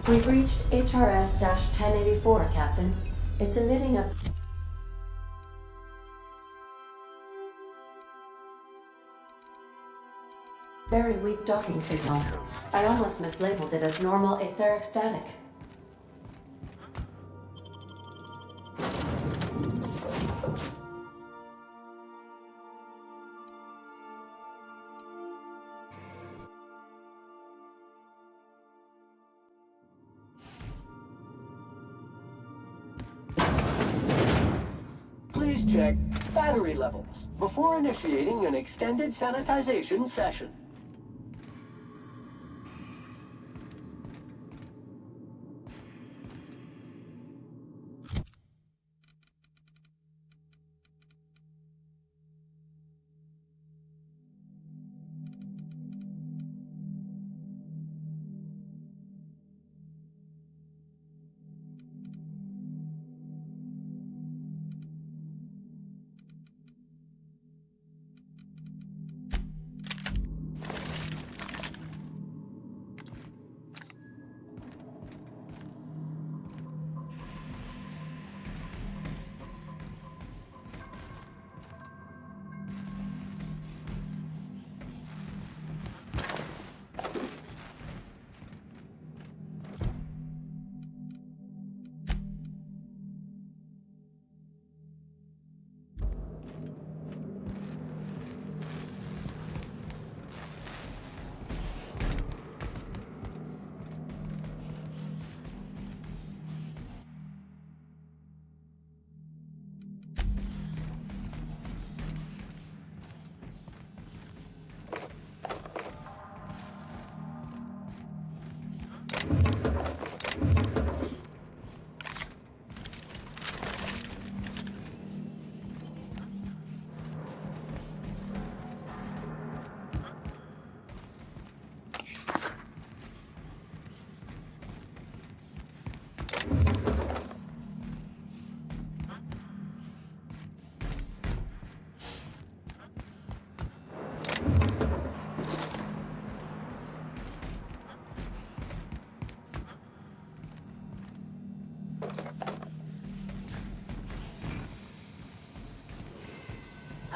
We've reached HRS-1084, Captain. It's emitting a very weak docking signal. I almost mislabeled it as normal etheric static. Please check battery levels before initiating an extended sanitization session.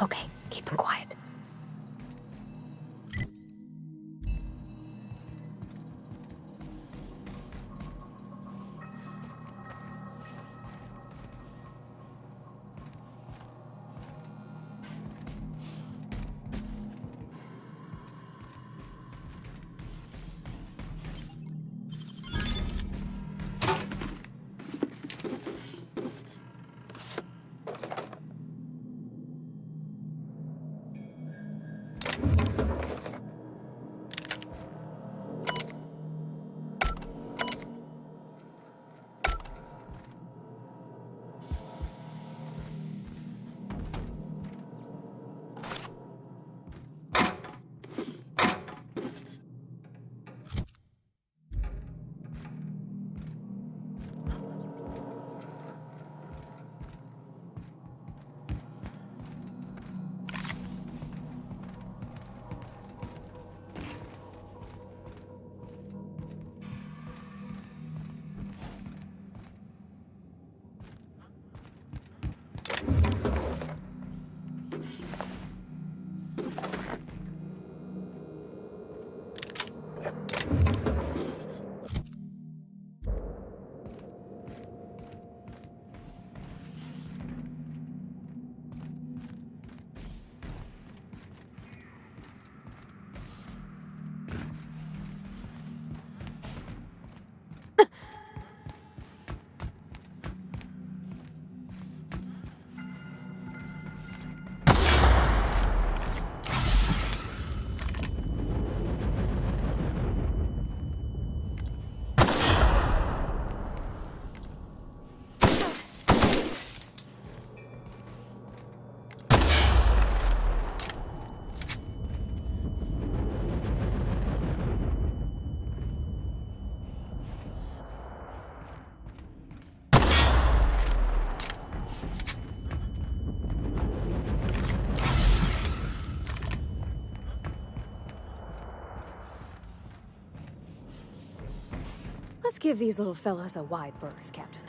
Okay, keep him quiet. give these little fellas a wide berth, Captain.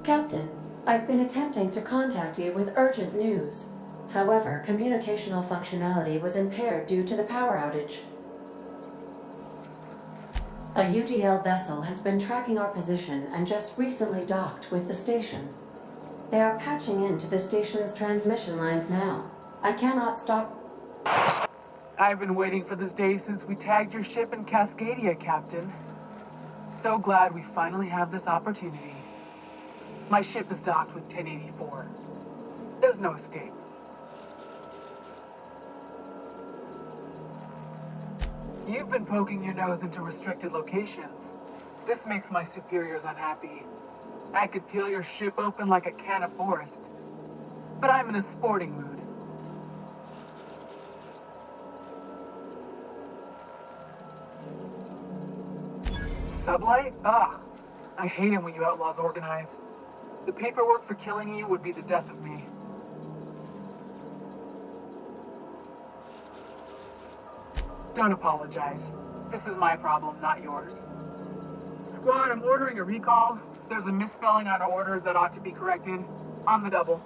Captain, I've been attempting to contact you with urgent news. However, communicational functionality was impaired due to the power outage. A UDL vessel has been tracking our position and just recently docked with the station. They are patching into the station's transmission lines now. I cannot stop. I've been waiting for this day since we tagged your ship in Cascadia, Captain. So glad we finally have this opportunity. My ship is docked with 1084. There's no escape. You've been poking your nose into restricted locations. This makes my superiors unhappy. I could peel your ship open like a can of forest. But I'm in a sporting mood. Sublight? Ugh. I hate it when you outlaws organize. The paperwork for killing you would be the death of me. Don't apologize. This is my problem, not yours. Squad, I'm ordering a recall. There's a misspelling on orders that ought to be corrected. On the double.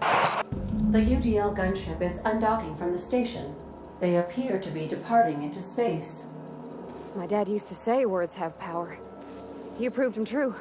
The UDL gunship is undocking from the station. They appear to be departing into space. My dad used to say words have power. You proved them true.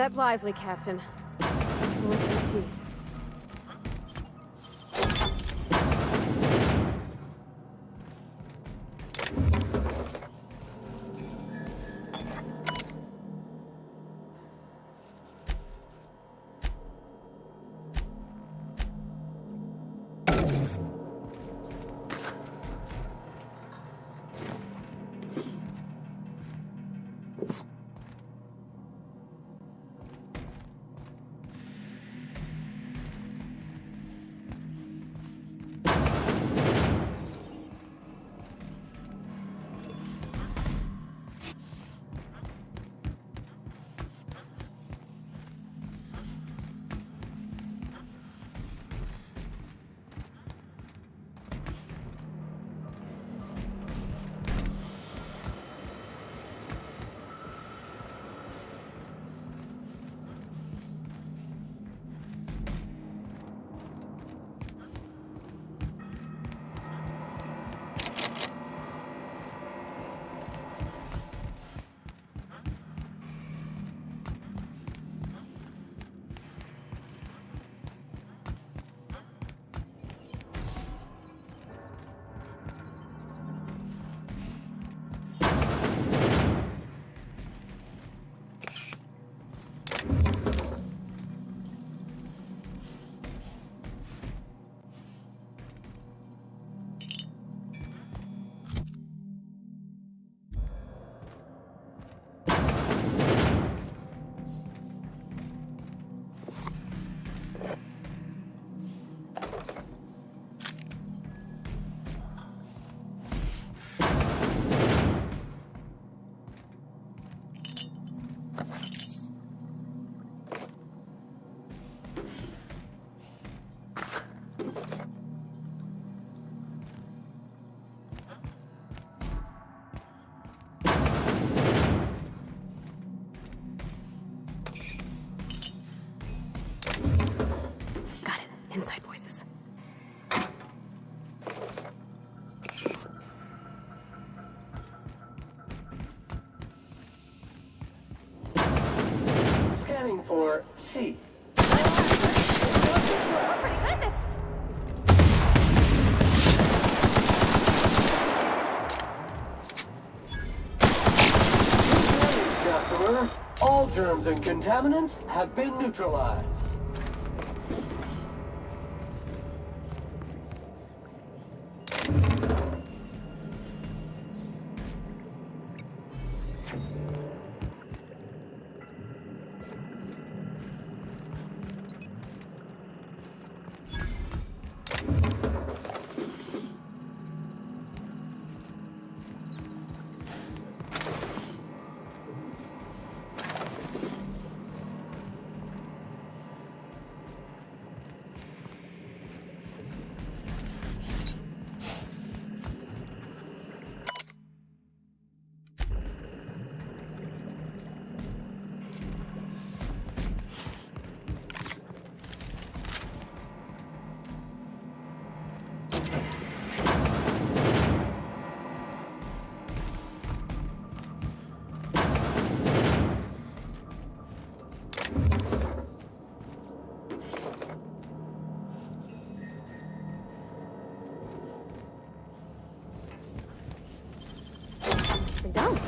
Step lively, Captain. Force my teeth. Inside voices. Scanning for C. We're pretty good at this. Customer, all germs and contaminants have been neutralized. Nicely done.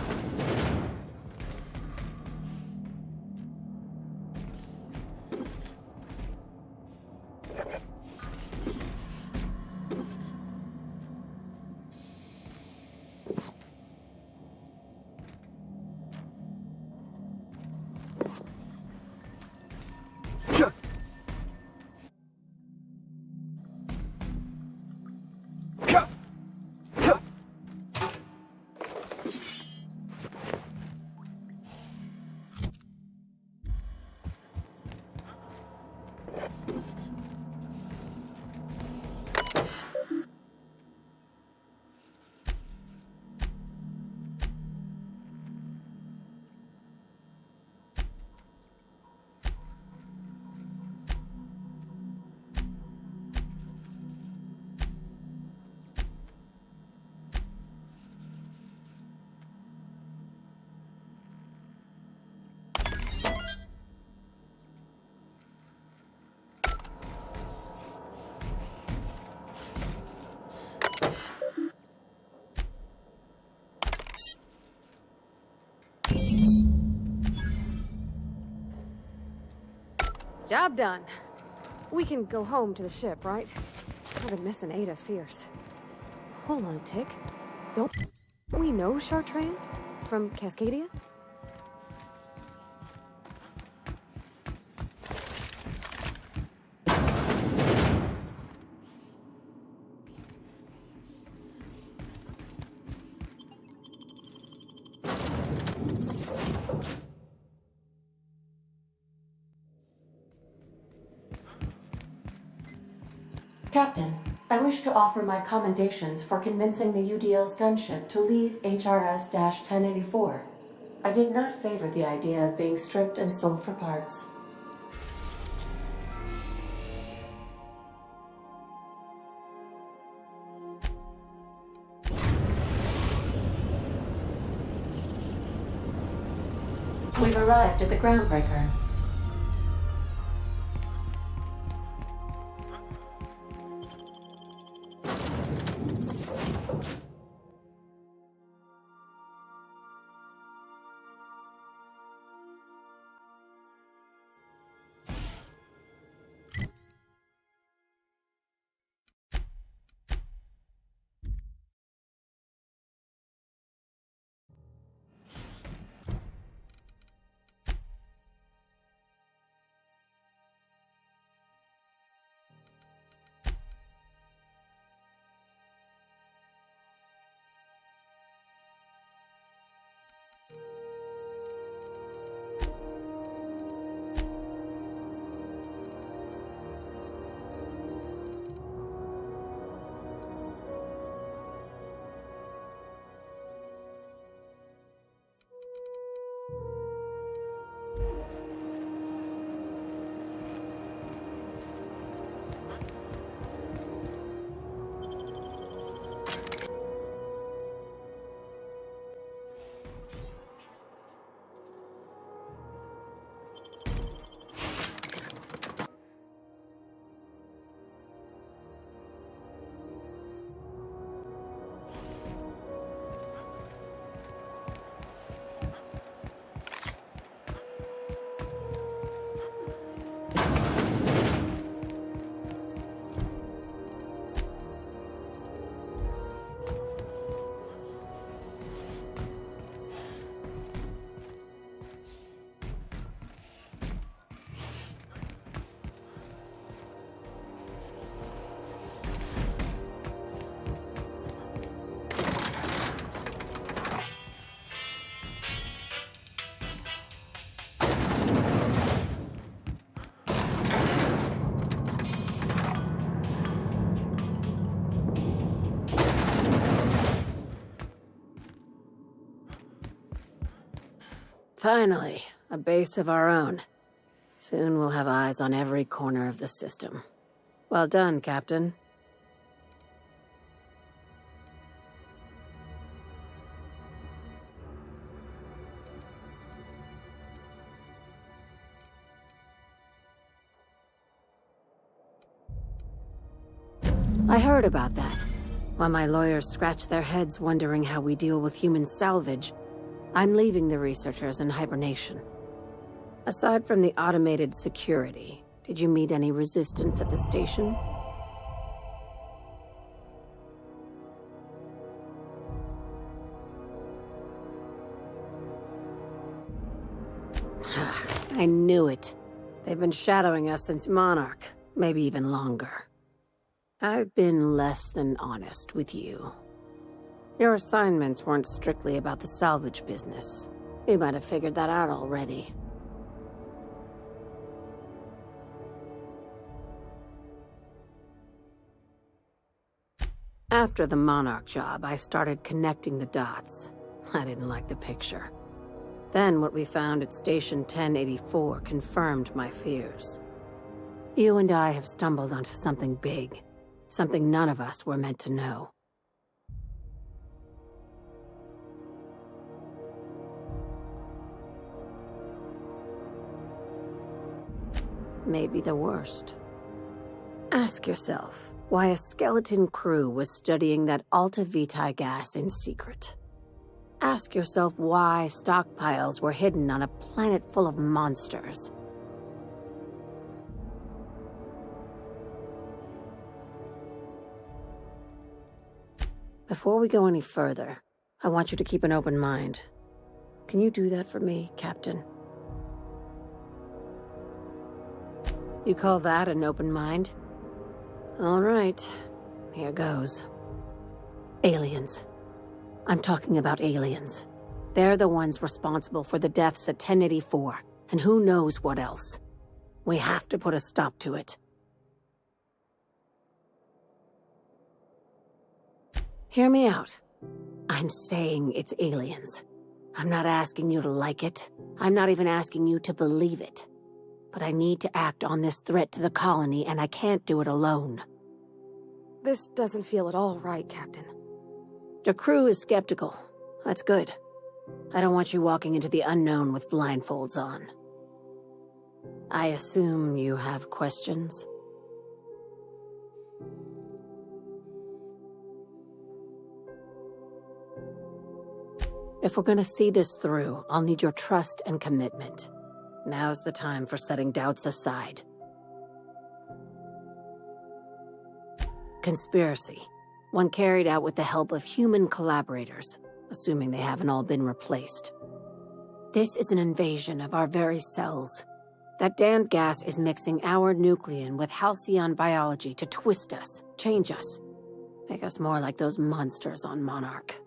Job done. We can go home to the ship, right? I've been missing Ada fierce. Hold on a tick. Don't we know Chartrand from Cascadia? Captain, I wish to offer my commendations for convincing the UDL's gunship to leave HRS-1084. I did not favor the idea of being stripped and sold for parts. We've arrived at the groundbreaker. Finally, a base of our own. Soon we'll have eyes on every corner of the system. Well done, Captain. I heard about that. While my lawyers scratch their heads wondering how we deal with human salvage, I'm leaving the researchers in hibernation. Aside from the automated security, did you meet any resistance at the station? I knew it. They've been shadowing us since Monarch, maybe even longer. I've been less than honest with you. Your assignments weren't strictly about the salvage business. You might have figured that out already. After the Monarch job, I started connecting the dots. I didn't like the picture. Then what we found at Station 1084 confirmed my fears. You and I have stumbled onto something big. Something none of us were meant to know. Maybe the worst. Ask yourself why a skeleton crew was studying that Alta Vitae gas in secret. Ask yourself why stockpiles were hidden on a planet full of monsters. Before we go any further, I want you to keep an open mind. Can you do that for me, Captain? You call that an open mind? All right, here goes. Aliens. I'm talking about aliens. They're the ones responsible for the deaths at 1084, and who knows what else. We have to put a stop to it. Hear me out. I'm saying it's aliens. I'm not asking you to like it. I'm not even asking you to believe it. But I need to act on this threat to the colony, and I can't do it alone. This doesn't feel at all right, Captain. The crew is skeptical. That's good. I don't want you walking into the unknown with blindfolds on. I assume you have questions? If we're gonna see this through, I'll need your trust and commitment. Now's the time for setting doubts aside. Conspiracy. One carried out with the help of human collaborators, assuming they haven't all been replaced. This is an invasion of our very cells. That damned gas is mixing our nucleon with Halcyon biology to twist us, change us, make us more like those monsters on Monarch.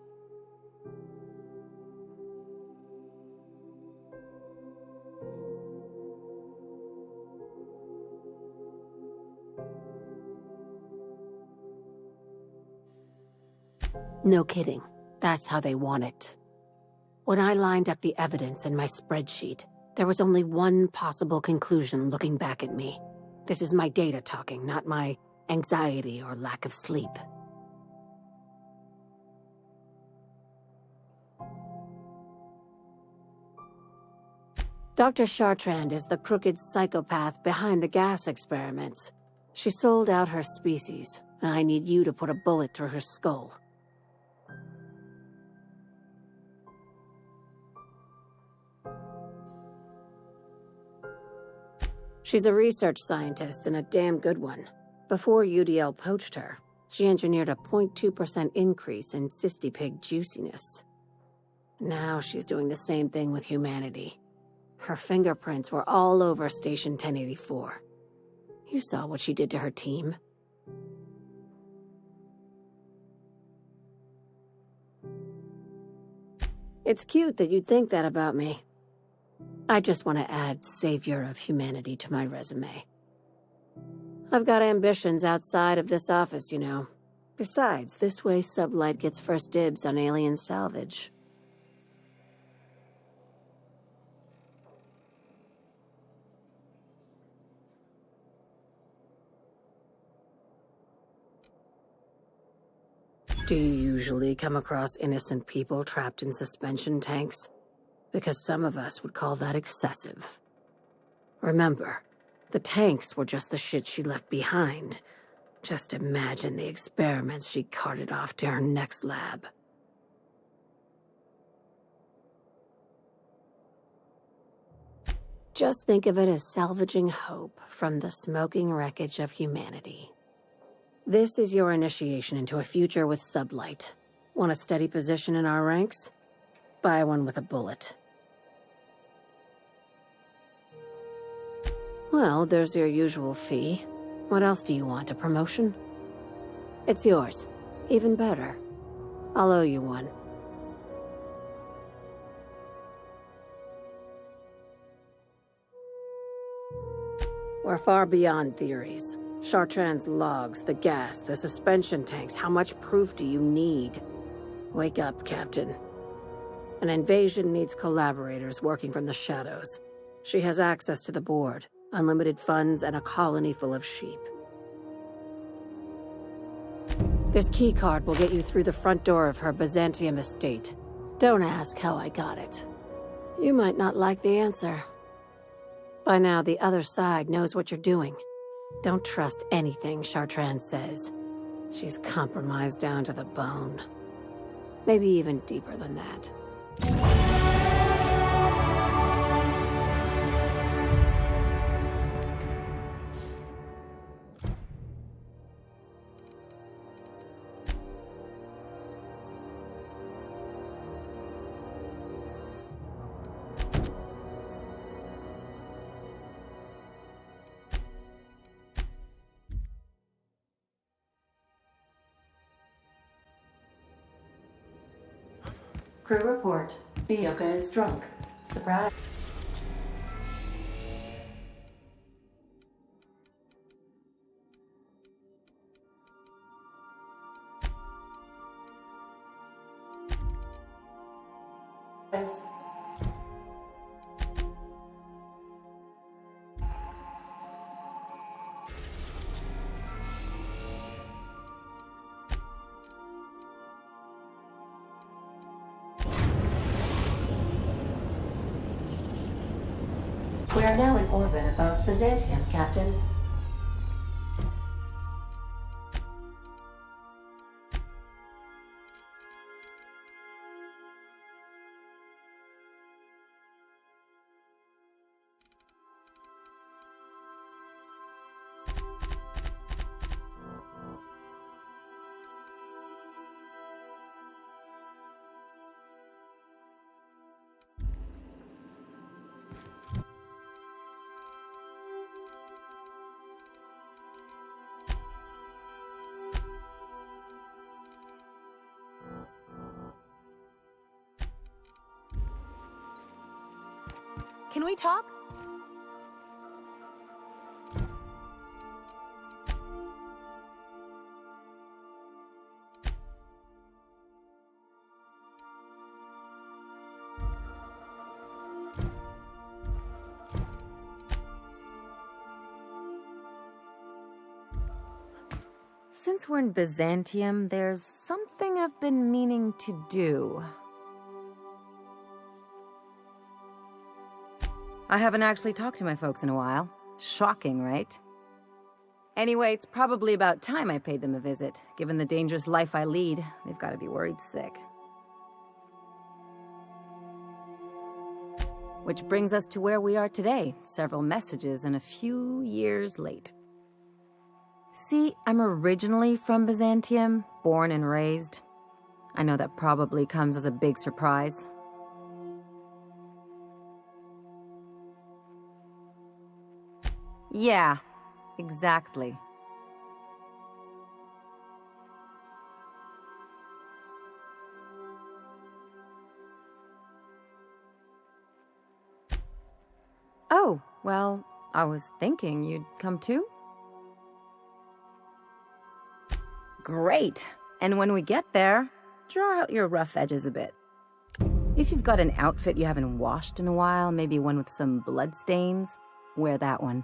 No kidding. That's how they want it. When I lined up the evidence in my spreadsheet, there was only one possible conclusion looking back at me. This is my data talking, not my anxiety or lack of sleep. Dr. Chartrand is the crooked psychopath behind the gas experiments. She sold out her species, and I need you to put a bullet through her skull. She's a research scientist and a damn good one. Before UDL poached her, she engineered a 0.2% increase in cystipig juiciness. Now she's doing the same thing with humanity. Her fingerprints were all over Station 1084. You saw what she did to her team. It's cute that you'd think that about me. I just want to add savior of humanity to my resume. I've got ambitions outside of this office, you know. Besides, this way Sublight gets first dibs on alien salvage. Do you usually come across innocent people trapped in suspension tanks? Because some of us would call that excessive. Remember, the tanks were just the shit she left behind. Just imagine the experiments she carted off to her next lab. Just think of it as salvaging hope from the smoking wreckage of humanity. This is your initiation into a future with Sublight. Want a steady position in our ranks? Buy one with a bullet. Well, there's your usual fee. What else do you want, a promotion? It's yours. Even better. I'll owe you one. We're far beyond theories. Chartrand's logs, the gas, the suspension tanks, how much proof do you need? Wake up, Captain. An invasion needs collaborators working from the shadows. She has access to the board, unlimited funds, and a colony full of sheep. This keycard will get you through the front door of her Byzantium estate. Don't ask how I got it. You might not like the answer. By now, the other side knows what you're doing. Don't trust anything Chartrand says. She's compromised down to the bone. Maybe even deeper than that. Crew report. Bioka is drunk. Surprise. We are now in orbit above Byzantium, Captain. Can we talk? Since we're in Byzantium, there's something I've been meaning to do. I haven't actually talked to my folks in a while. Shocking, right? Anyway, it's probably about time I paid them a visit. Given the dangerous life I lead, they've got to be worried sick. Which brings us to where we are today, several messages and a few years late. See, I'm originally from Byzantium, born and raised. I know that probably comes as a big surprise. Yeah, exactly. Oh, well, I was thinking you'd come too? Great. And when we get there, draw out your rough edges a bit. If you've got an outfit you haven't washed in a while, maybe one with some blood stains, wear that one.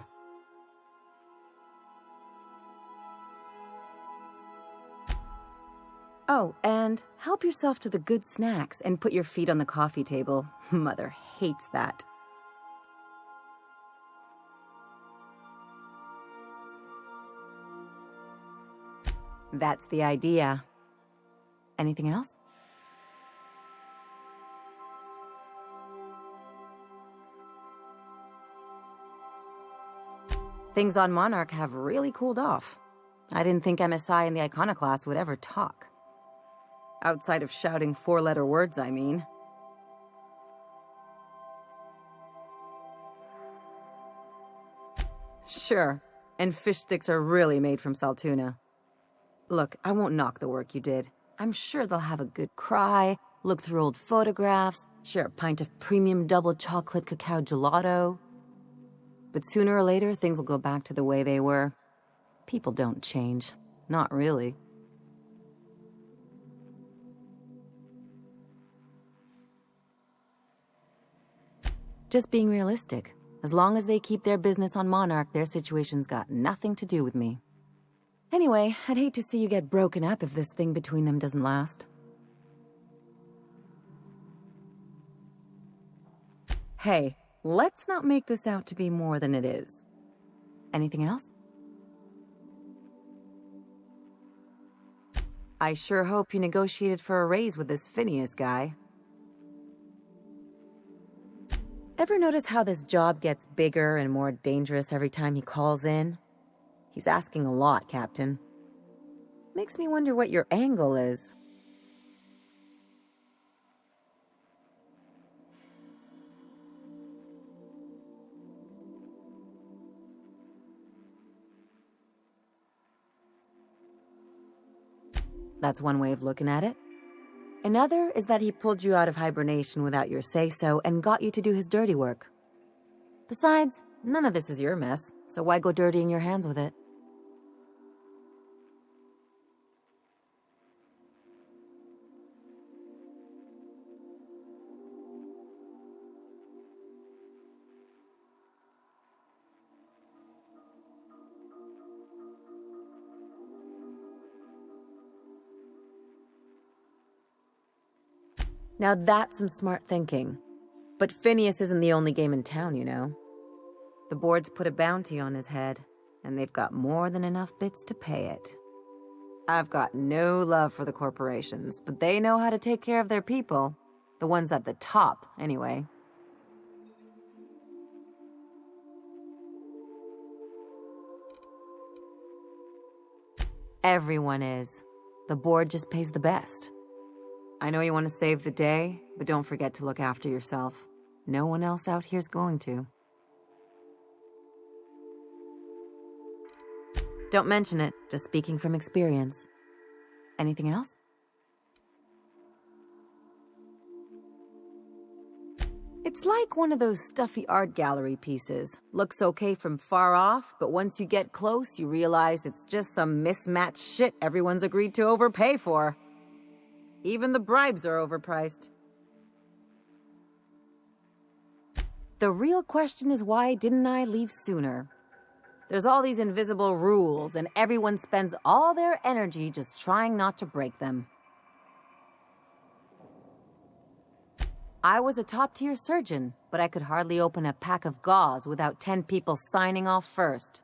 Oh, and help yourself to the good snacks and put your feet on the coffee table. Mother hates that. That's the idea. Anything else? Things on Monarch have really cooled off. I didn't think MSI and the Iconoclast would ever talk. Outside of shouting four-letter words, I mean. Sure, and fish sticks are really made from saltuna. Look, I won't knock the work you did. I'm sure they'll have a good cry, look through old photographs, share a pint of premium double chocolate cacao gelato. But sooner or later, things will go back to the way they were. People don't change. Not really. Just being realistic. As long as they keep their business on Monarch, their situation's got nothing to do with me. Anyway, I'd hate to see you get broken up if this thing between them doesn't last. Hey, let's not make this out to be more than it is. Anything else? I sure hope you negotiated for a raise with this Phineas guy. Ever notice how this job gets bigger and more dangerous every time he calls in? He's asking a lot, Captain. Makes me wonder what your angle is. That's one way of looking at it. Another is that he pulled you out of hibernation without your say-so and got you to do his dirty work. Besides, none of this is your mess, so why go dirtying your hands with it? Now that's some smart thinking. But Phineas isn't the only game in town, you know. The board's put a bounty on his head, and they've got more than enough bits to pay it. I've got no love for the corporations, but they know how to take care of their people. The ones at the top, anyway. Everyone is. The board just pays the best. I know you want to save the day, but don't forget to look after yourself. No one else out here's going to. Don't mention it, just speaking from experience. Anything else? It's like one of those stuffy art gallery pieces. Looks okay from far off, but once you get close, you realize it's just some mismatched shit everyone's agreed to overpay for. Even the bribes are overpriced. The real question is, why didn't I leave sooner? There's all these invisible rules, and everyone spends all their energy just trying not to break them. I was a top-tier surgeon, but I could hardly open a pack of gauze without 10 people signing off first.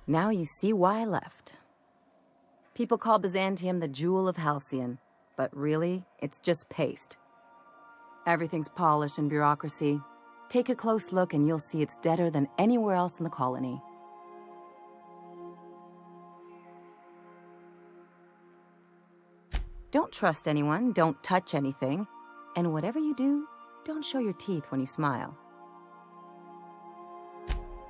Now you see why I left. People call Byzantium the jewel of Halcyon, but really, it's just paste. Everything's polished and bureaucracy. Take a close look and you'll see it's deader than anywhere else in the colony. Don't trust anyone, don't touch anything, and whatever you do, don't show your teeth when you smile.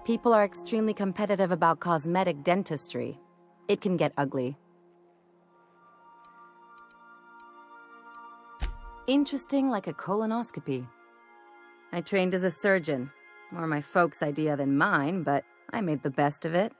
People are extremely competitive about cosmetic dentistry. It can get ugly. Interesting like a colonoscopy. I trained as a surgeon. More my folks' idea than mine, but I made the best of it.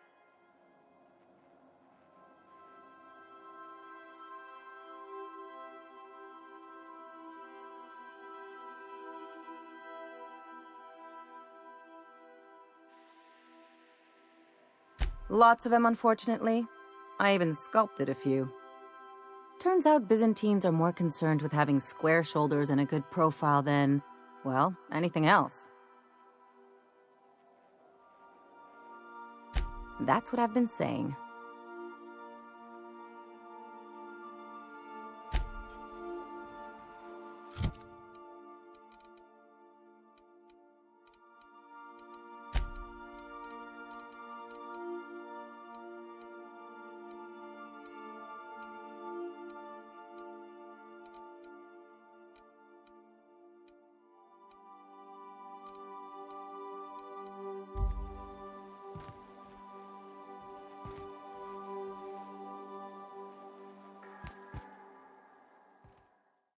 Lots of them, unfortunately. I even sculpted a few. Turns out Byzantines are more concerned with having square shoulders and a good profile than, well, anything else. That's what I've been saying.